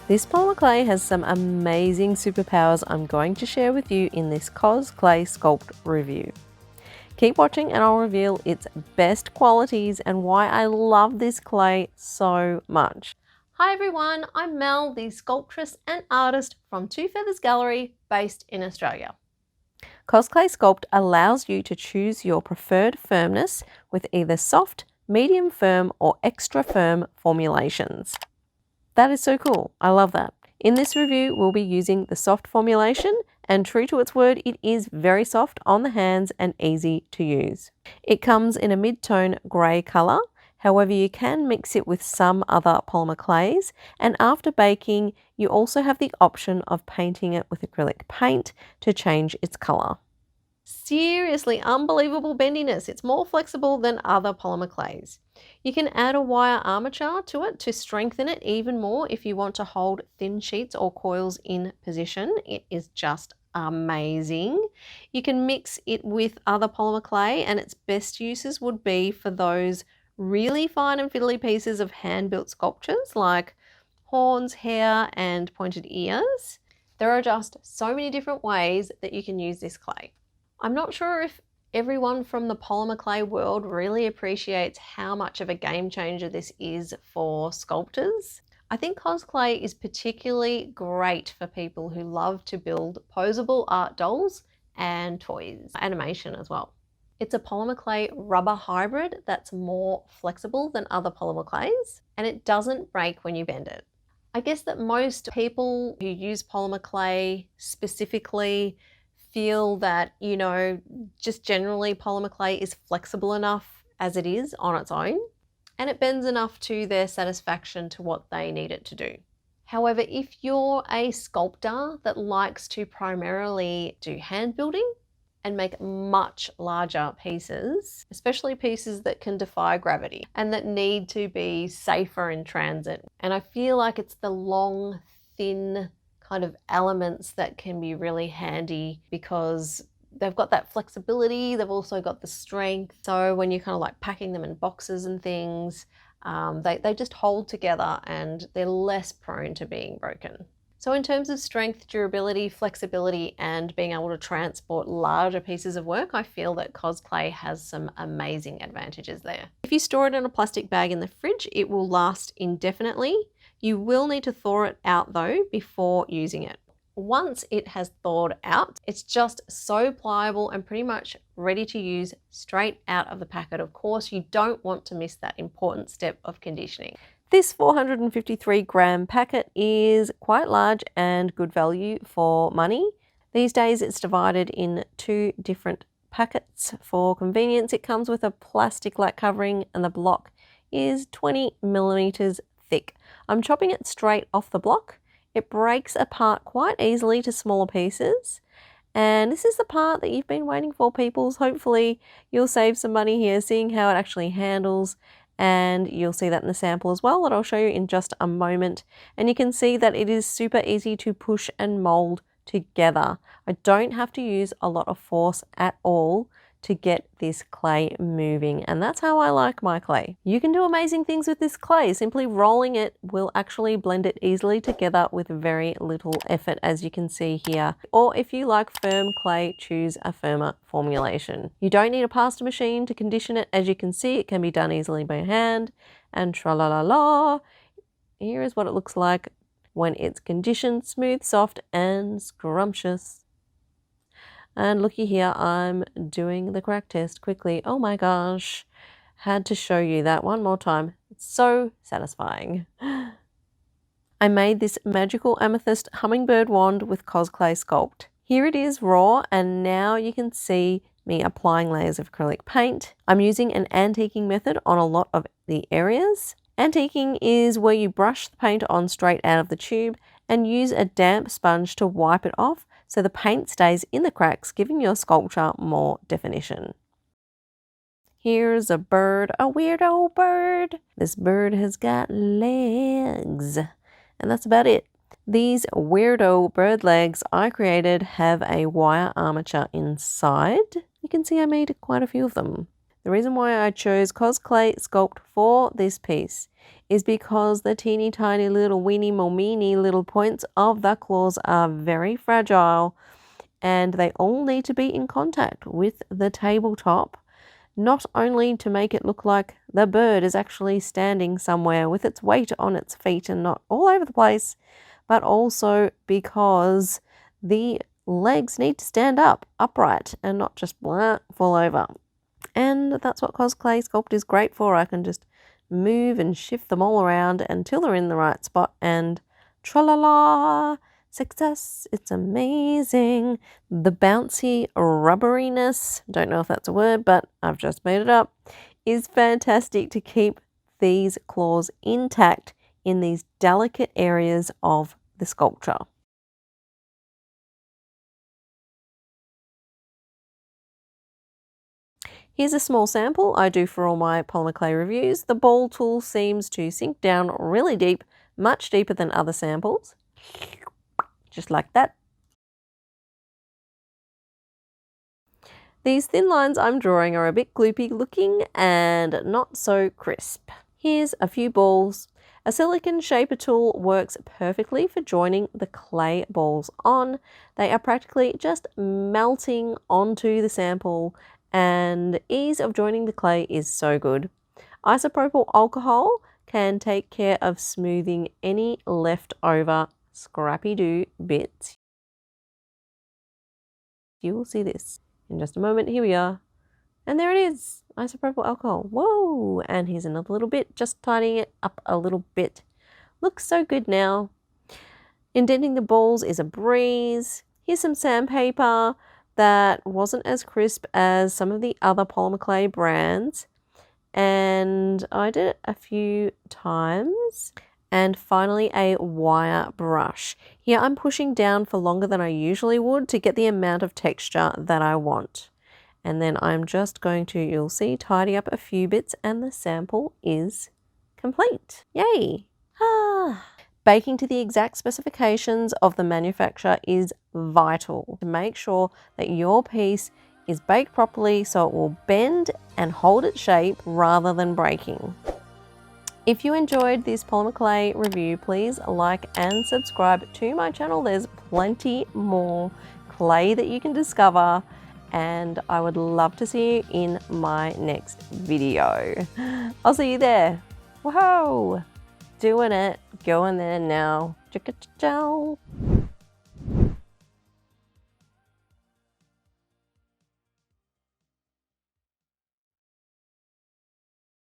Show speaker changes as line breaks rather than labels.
This polymer clay has some amazing superpowers I'm going to share with you in this Cosclay Sculpt review. Keep watching and I'll reveal its best qualities and why I love this clay so much. Hi everyone, I'm Mel, the sculptress and artist from Two Feathers Gallery based in Australia. Cosclay Sculpt allows you to choose your preferred firmness with either soft, medium firm or extra firm formulations. That is so cool. I love that. In this review, we'll be using the soft formulation, and true to its word, it is very soft on the hands and easy to use. It comes in a mid-tone grey colour. However, you can mix it with some other polymer clays, and after baking, you also have the option of painting it with acrylic paint to change its colour. Seriously, unbelievable bendiness. It's more flexible than other polymer clays. You can add a wire armature to it to strengthen it even more if you want to hold thin sheets or coils in position. It is just amazing. You can mix it with other polymer clay, and its best uses would be for those really fine and fiddly pieces of hand-built sculptures like horns, hair, and pointed ears. There are just so many different ways that you can use this clay. I'm not sure if everyone from the polymer clay world really appreciates how much of a game changer this is for sculptors. I think Cosclay is particularly great for people who love to build posable art dolls and toys, animation as well. It's a polymer clay rubber hybrid that's more flexible than other polymer clays, and it doesn't break when you bend it. I guess that most people who use polymer clay specifically feel that, just generally polymer clay is flexible enough as it is on its own, and it bends enough to their satisfaction to what they need it to do. However, if you're a sculptor that likes to primarily do hand building and make much larger pieces, especially pieces that can defy gravity and that need to be safer in transit, and I feel like it's the long, thin kind of elements that can be really handy because they've got that flexibility, they've also got the strength. So when you're kind of like packing them in boxes and things, they just hold together and they're less prone to being broken. So in terms of strength, durability, flexibility, and being able to transport larger pieces of work, I feel that Cosclay has some amazing advantages there. If you store it in a plastic bag in the fridge, it will last indefinitely. You will need to thaw it out though before using it. Once it has thawed out, it's just so pliable and pretty much ready to use straight out of the packet. Of course, you don't want to miss that important step of conditioning. This 453 gram packet is quite large and good value for money. These days it's divided in 2 different packets for convenience. It comes with a plastic-like covering and the block is 20 millimeters thick. I'm chopping it straight off the block. It breaks apart quite easily to smaller pieces. And this is the part that you've been waiting for, peoples. Hopefully you'll save some money here seeing how it actually handles, and you'll see that in the sample as well that I'll show you in just a moment. And you can see that it is super easy to push and mold together. I don't have to use a lot of force at all to get this clay moving, and that's how I like my clay. You can do amazing things with this clay. Simply rolling it will actually blend it easily together with very little effort, as you can see here. Or if you like firm clay, choose a firmer formulation. You don't need a pasta machine to condition it. As you can see, it can be done easily by hand, and tra-la-la-la. Here is what it looks like when it's conditioned, smooth, soft, and scrumptious. And looky here, I'm doing the crack test quickly. Oh my gosh, had to show you that one more time. It's so satisfying. I made this magical amethyst hummingbird wand with Cosclay Sculpt. Here it is raw, and now you can see me applying layers of acrylic paint. I'm using an antiquing method on a lot of the areas. Antiquing is where you brush the paint on straight out of the tube and use a damp sponge to wipe it off so the paint stays in the cracks, giving your sculpture more definition. Here's a bird, a weirdo bird. This bird has got legs, and that's about it. These weirdo bird legs I created have a wire armature inside. You can see I made quite a few of them. The reason why I chose Cosclay Sculpt for this piece is because the teeny tiny little weeny meeny little points of the claws are very fragile, and they all need to be in contact with the tabletop, not only to make it look like the bird is actually standing somewhere with its weight on its feet and not all over the place, but also because the legs need to stand up upright and not just blah, fall over. And that's what Cosclay Sculpt is great for. I can just move and shift them all around until they're in the right spot, and tra-la-la, success, it's amazing. The bouncy rubberiness, don't know if that's a word, but I've just made it up, is fantastic to keep these claws intact in these delicate areas of the sculpture. Here's a small sample I do for all my polymer clay reviews. The ball tool seems to sink down really deep, much deeper than other samples. Just like that. These thin lines I'm drawing are a bit gloopy looking and not so crisp. Here's a few balls. A silicone shaper tool works perfectly for joining the clay balls on. They are practically just melting onto the sample, and ease of joining the clay is so good. Isopropyl alcohol can take care of smoothing any leftover scrappy-doo bits. You will see this in just a moment. Here we are. And there it is, isopropyl alcohol. Whoa! And here's another little bit, just tidying it up a little bit. Looks so good now. Indenting the balls is a breeze. Here's some sandpaper that wasn't as crisp as some of the other polymer clay brands, and I did it a few times. And finally, a wire brush. Here I'm pushing down for longer than I usually would to get the amount of texture that I want. And then I'm just going to, you'll see, tidy up a few bits, and the sample is complete. Yay! Baking to the exact specifications of the manufacturer is vital to make sure that your piece is baked properly so it will bend and hold its shape rather than breaking. If you enjoyed this polymer clay review, please like and subscribe to my channel. There's plenty more clay that you can discover, and I would love to see you in my next video. I'll see you there. Whoa! Doing it. Going there now. Ciao.